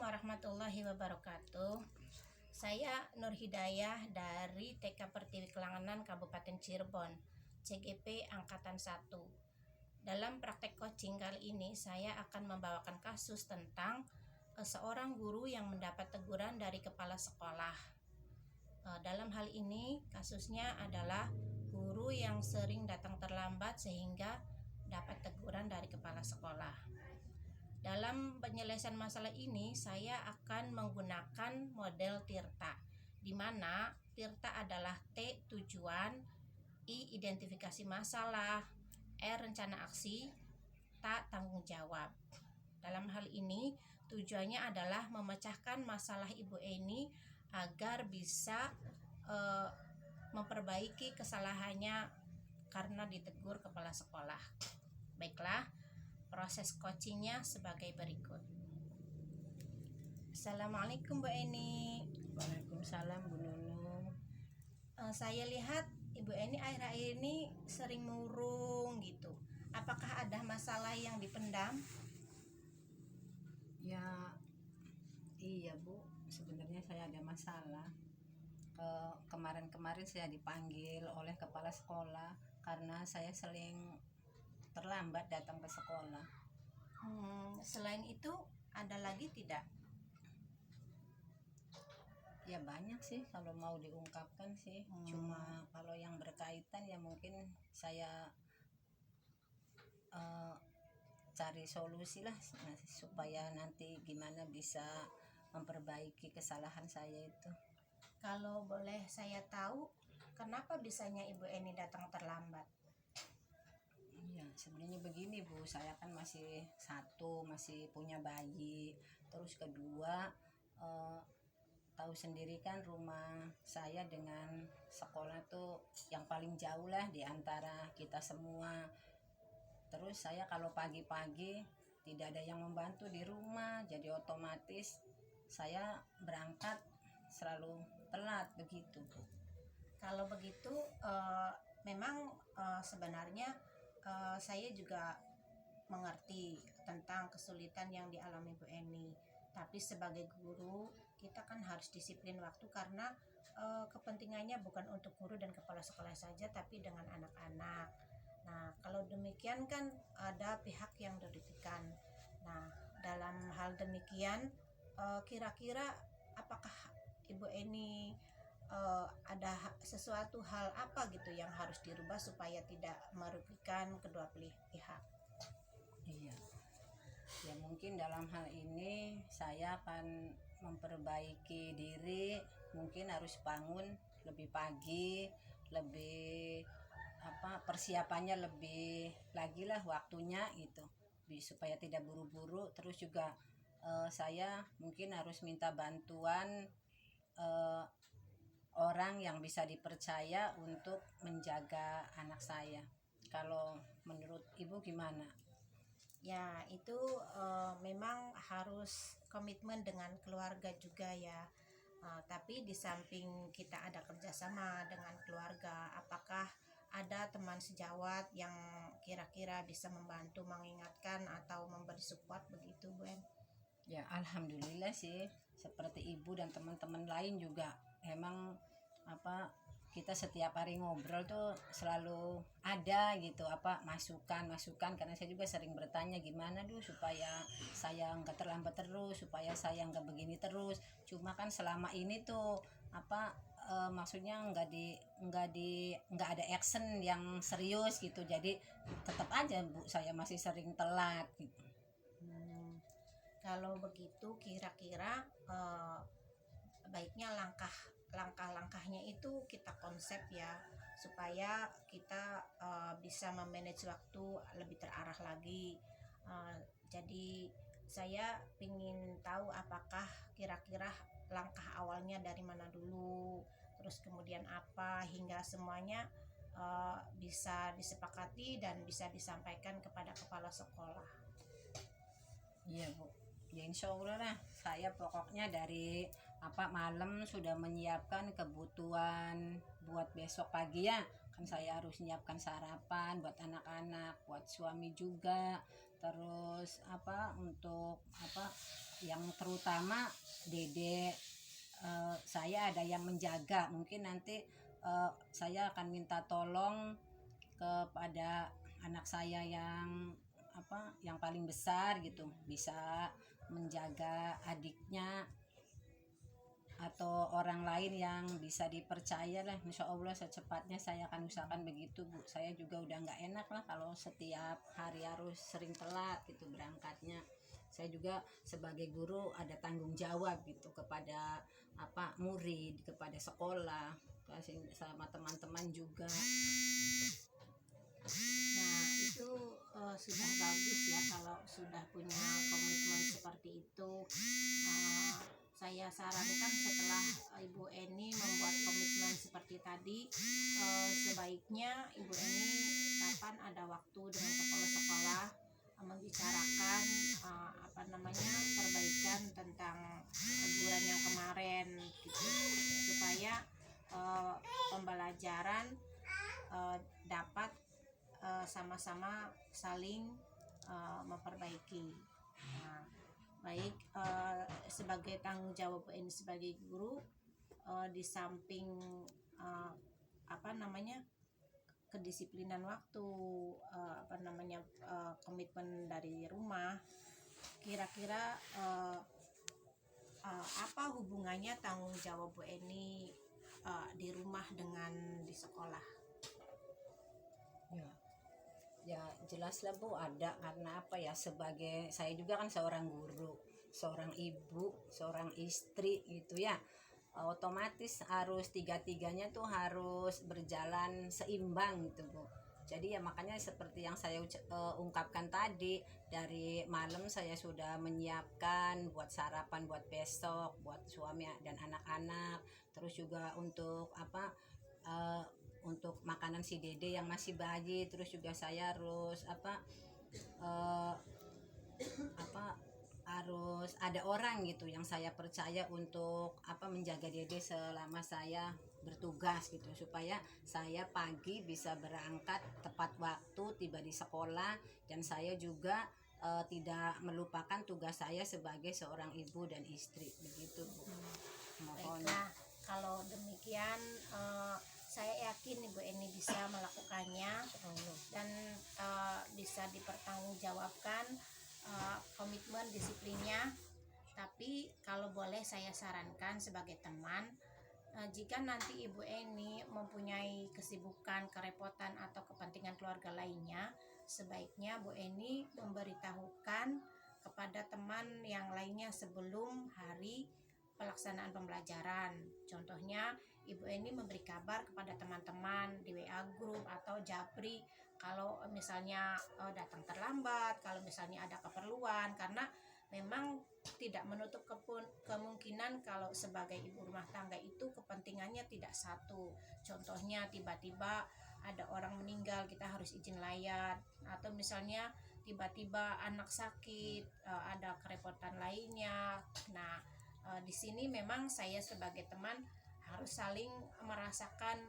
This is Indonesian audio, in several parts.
Warahmatullahi Wabarakatuh. Saya Nur Hidayah dari TK Pertiwi Kelangenan Kabupaten Cirebon, CGP Angkatan 1. Dalam praktek coaching kali ini saya akan membawakan kasus tentang seorang guru yang mendapat teguran dari kepala sekolah. Dalam hal ini kasusnya adalah guru yang sering datang terlambat sehingga dapat teguran dari kepala sekolah. Dalam penyelesaian masalah ini, saya akan menggunakan model TIRTA, di mana TIRTA adalah T tujuan, I identifikasi masalah, R rencana aksi, T tanggung jawab. Dalam hal ini, tujuannya adalah memecahkan masalah Ibu Eni agar bisa memperbaiki kesalahannya karena ditegur kepala sekolah. Baiklah, proses coachingnya sebagai berikut. Assalamualaikum Bu Eni. Waalaikumsalam Bu Nunung. Saya lihat Ibu Eni akhir-akhir ini sering murung gitu. Apakah ada masalah yang dipendam? Ya, iya Bu, sebenarnya saya ada masalah. Kemarin-kemarin saya dipanggil oleh kepala sekolah karena saya sering terlambat datang ke sekolah. Selain itu ada lagi tidak? Ya banyak sih kalau mau diungkapkan sih. Cuma kalau yang berkaitan ya mungkin saya cari solusi lah supaya nanti gimana bisa memperbaiki kesalahan saya itu. Kalau boleh saya tahu, kenapa bisanya Ibu Eni datang terlambat? Ya sebenarnya begini Bu, saya kan masih punya bayi. Terus kedua, tahu sendiri kan rumah saya dengan sekolah tuh yang paling jauh lah di antara kita semua. Terus saya kalau pagi-pagi tidak ada yang membantu di rumah, jadi otomatis saya berangkat selalu telat begitu Bu. Kalau begitu memang sebenarnya saya juga mengerti tentang kesulitan yang dialami Bu Eni. Tapi sebagai guru kita kan harus disiplin waktu karena kepentingannya bukan untuk guru dan kepala sekolah saja, tapi dengan anak-anak. Nah, kalau demikian kan ada pihak yang dirugikan. Nah, dalam hal demikian kira-kira apakah Ibu Eni ada sesuatu hal apa gitu yang harus dirubah supaya tidak merugikan kedua pihak? Iya. Ya mungkin dalam hal ini saya akan memperbaiki diri, mungkin harus bangun lebih pagi, lebih persiapannya lebih lagi lah waktunya gitu, supaya tidak buru-buru. Terus juga saya mungkin harus minta bantuan orang yang bisa dipercaya untuk menjaga anak saya. Kalau menurut Ibu gimana? Ya, itu memang harus komitmen dengan keluarga juga ya. Tapi di samping kita ada kerjasama dengan keluarga, apakah ada teman sejawat yang kira-kira bisa membantu mengingatkan atau memberi support begitu, Bu En? Ya alhamdulillah sih, seperti Ibu dan teman-teman lain juga emang kita setiap hari ngobrol tuh selalu ada gitu masukan karena saya juga sering bertanya gimana supaya saya nggak terlambat terus, supaya saya nggak begini terus. Cuma kan selama ini tuh maksudnya nggak ada action yang serius gitu, jadi tetap aja Bu saya masih sering telat gitu. Kalau begitu kira-kira baiknya langkah-langkahnya itu kita konsep ya, supaya kita bisa memanage waktu lebih terarah lagi. Jadi saya ingin tahu apakah kira-kira langkah awalnya dari mana dulu, terus kemudian apa, hingga semuanya bisa disepakati dan bisa disampaikan kepada kepala sekolah. Iya Bu, ya insya Allah lah. Saya pokoknya dari malam sudah menyiapkan kebutuhan buat besok pagi ya. Kan saya harus menyiapkan sarapan buat anak-anak, buat suami juga. Terus untuk yang terutama Dede, saya ada yang menjaga. Mungkin nanti saya akan minta tolong kepada anak saya yang paling besar gitu, bisa menjaga adiknya atau orang lain yang bisa dipercaya lah. Insya Allah secepatnya saya akan usahakan begitu, Bu. Saya juga udah nggak enak lah kalau setiap hari harus sering telat gitu berangkatnya. Saya juga sebagai guru ada tanggung jawab gitu kepada murid, kepada sekolah, sama teman-teman juga. Nah, itu sudah bagus ya kalau sudah punya komitmen seperti itu. Saya sarankan setelah Ibu Eni membuat komitmen seperti tadi, sebaiknya Ibu Eni kapan ada waktu dengan kepala sekolah membicarakan perbaikan tentang teguran yang kemarin gitu, supaya pembelajaran dapat sama-sama saling memperbaiki. Nah, baik, sebagai tanggung jawab ini sebagai guru, di samping kedisiplinan waktu, komitmen dari rumah, kira-kira apa hubungannya tanggung jawab Bu Eni di rumah dengan di sekolah? Ya jelas lah Bu, ada. Karena sebagai saya juga kan seorang guru, seorang ibu, seorang istri gitu ya, otomatis harus tiga-tiganya tuh harus berjalan seimbang gitu Bu. Jadi ya makanya seperti yang saya ungkapkan tadi, dari malam saya sudah menyiapkan buat sarapan buat besok, buat suami dan anak-anak. Terus juga untuk untuk makanan si Dede yang masih bayi. Terus juga saya harus harus ada orang gitu yang saya percaya untuk menjaga Dede selama saya bertugas gitu, supaya saya pagi bisa berangkat tepat waktu, tiba di sekolah, dan saya juga tidak melupakan tugas saya sebagai seorang ibu dan istri begitu Bu. Baiklah, kalau demikian saya yakin Ibu Eni bisa melakukannya dan bisa dipertanggungjawabkan komitmen disiplinnya. Tapi kalau boleh saya sarankan sebagai teman, jika nanti Ibu Eni mempunyai kesibukan, kerepotan atau kepentingan keluarga lainnya, sebaiknya Bu Eni memberitahukan kepada teman yang lainnya sebelum hari pelaksanaan pembelajaran. Contohnya, Ibu Eni memberi kabar kepada teman-teman di WA group atau Japri kalau misalnya datang terlambat, kalau misalnya ada keperluan, karena memang tidak menutup kemungkinan kalau sebagai ibu rumah tangga itu kepentingannya tidak satu. Contohnya tiba-tiba ada orang meninggal, kita harus izin layat, atau misalnya tiba-tiba anak sakit, ada kerepotan lainnya. Nah, di sini memang saya sebagai teman harus saling merasakan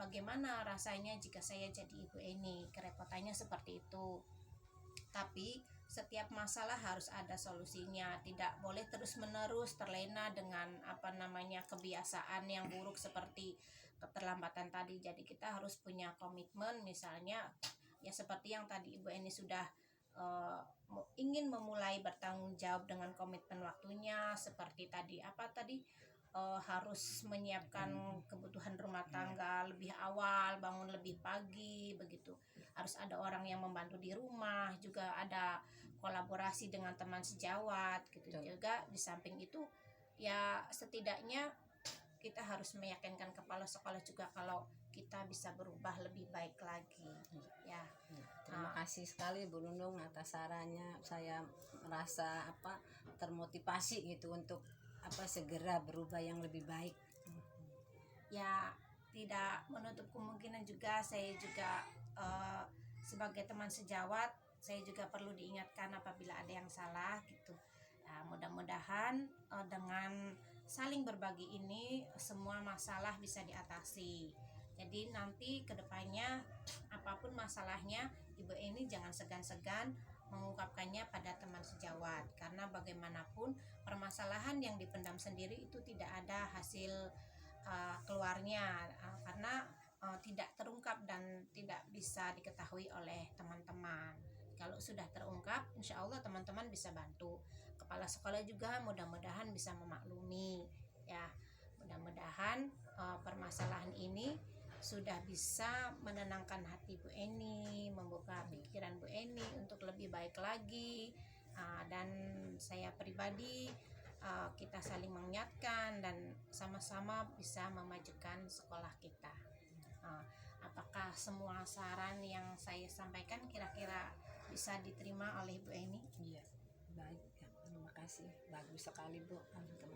bagaimana rasanya jika saya jadi Ibu Eni, kerepotannya seperti itu. Tapi setiap masalah harus ada solusinya, tidak boleh terus-menerus terlena dengan kebiasaan yang buruk seperti keterlambatan tadi. Jadi kita harus punya komitmen, misalnya ya seperti yang tadi Ibu Eni sudah ingin memulai bertanggung jawab dengan komitmen waktunya, seperti tadi harus menyiapkan kebutuhan rumah tangga lebih awal, bangun lebih pagi begitu. Harus ada orang yang membantu di rumah, juga ada kolaborasi dengan teman sejawat gitu. Juga di samping itu ya setidaknya kita harus meyakinkan kepala sekolah juga kalau kita bisa berubah lebih baik lagi ya. Terima kasih sekali Bu Nunung atas sarannya. Saya merasa termotivasi gitu untuk segera berubah yang lebih baik. Ya, tidak menutup kemungkinan juga saya juga sebagai teman sejawat, saya juga perlu diingatkan apabila ada yang salah gitu. Nah, mudah-mudahan dengan saling berbagi ini semua masalah bisa diatasi. Jadi nanti kedepannya apapun masalahnya, Ibu Eni jangan segan-segan mengungkapkannya pada teman sejawat, karena bagaimanapun permasalahan yang dipendam sendiri itu tidak ada hasil keluarnya, karena tidak terungkap dan tidak bisa diketahui oleh teman-teman. Kalau sudah terungkap, insya Allah teman-teman bisa bantu. Kepala sekolah juga mudah-mudahan bisa memaklumi, ya. Mudah-mudahan permasalahan ini sudah bisa menenangkan hati Bu Eni, membuka pikiran Bu Eni untuk lebih baik lagi. Dan saya pribadi, kita saling mengingatkan dan sama-sama bisa memajukan sekolah kita. Apakah semua saran yang saya sampaikan kira-kira bisa diterima oleh Bu Eni? Iya, baik ya, terima kasih, bagus sekali Bu.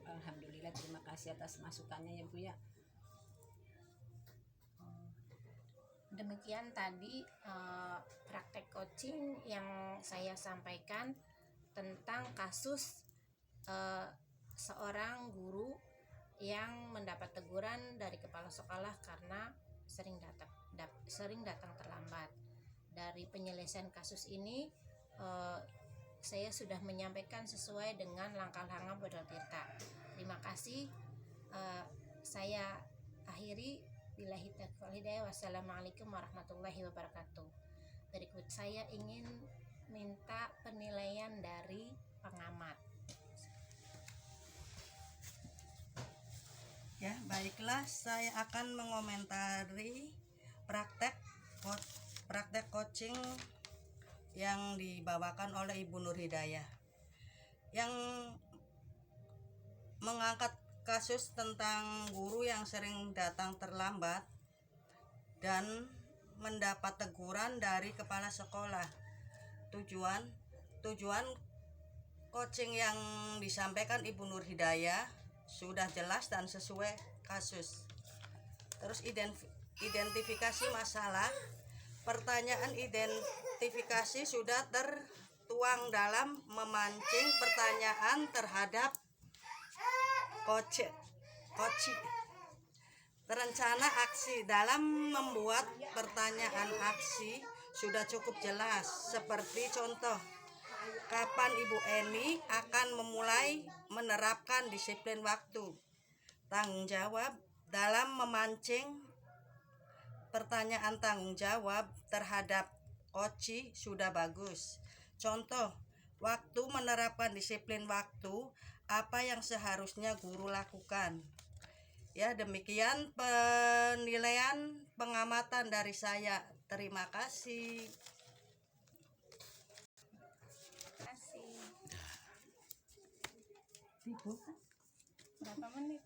Alhamdulillah, terima kasih atas masukannya ya Bu ya. Demikian tadi praktek coaching yang saya sampaikan tentang kasus seorang guru yang mendapat teguran dari kepala sekolah karena sering datang terlambat. Dari penyelesaian kasus ini saya sudah menyampaikan sesuai dengan langkah-langkah Bodol Tirta. Terima kasih. Saya akhiri. Billahi taufiq wal hidayah. Wassalamualaikum warahmatullahi wabarakatuh. Berikut saya ingin minta penilaian dari pengamat. Ya, baiklah, saya akan mengomentari praktek coaching yang dibawakan oleh Ibu Nur Hidayah, yang mengangkat kasus tentang guru yang sering datang terlambat dan mendapat teguran dari kepala sekolah. Tujuan coaching yang disampaikan Ibu Nur Hidayah sudah jelas dan sesuai kasus. Terus identifikasi masalah, pertanyaan identifikasi sudah tertuang dalam memancing pertanyaan terhadap coach. Rencana aksi dalam membuat pertanyaan aksi sudah cukup jelas, seperti contoh, kapan Ibu Eni akan memulai menerapkan disiplin waktu. Tanggung jawab dalam memancing pertanyaan tanggung jawab terhadap coach sudah bagus. Contoh, waktu menerapkan disiplin waktu, apa yang seharusnya guru lakukan. Ya, demikian penilaian pengamatan dari saya. Terima kasih. Berapa menit?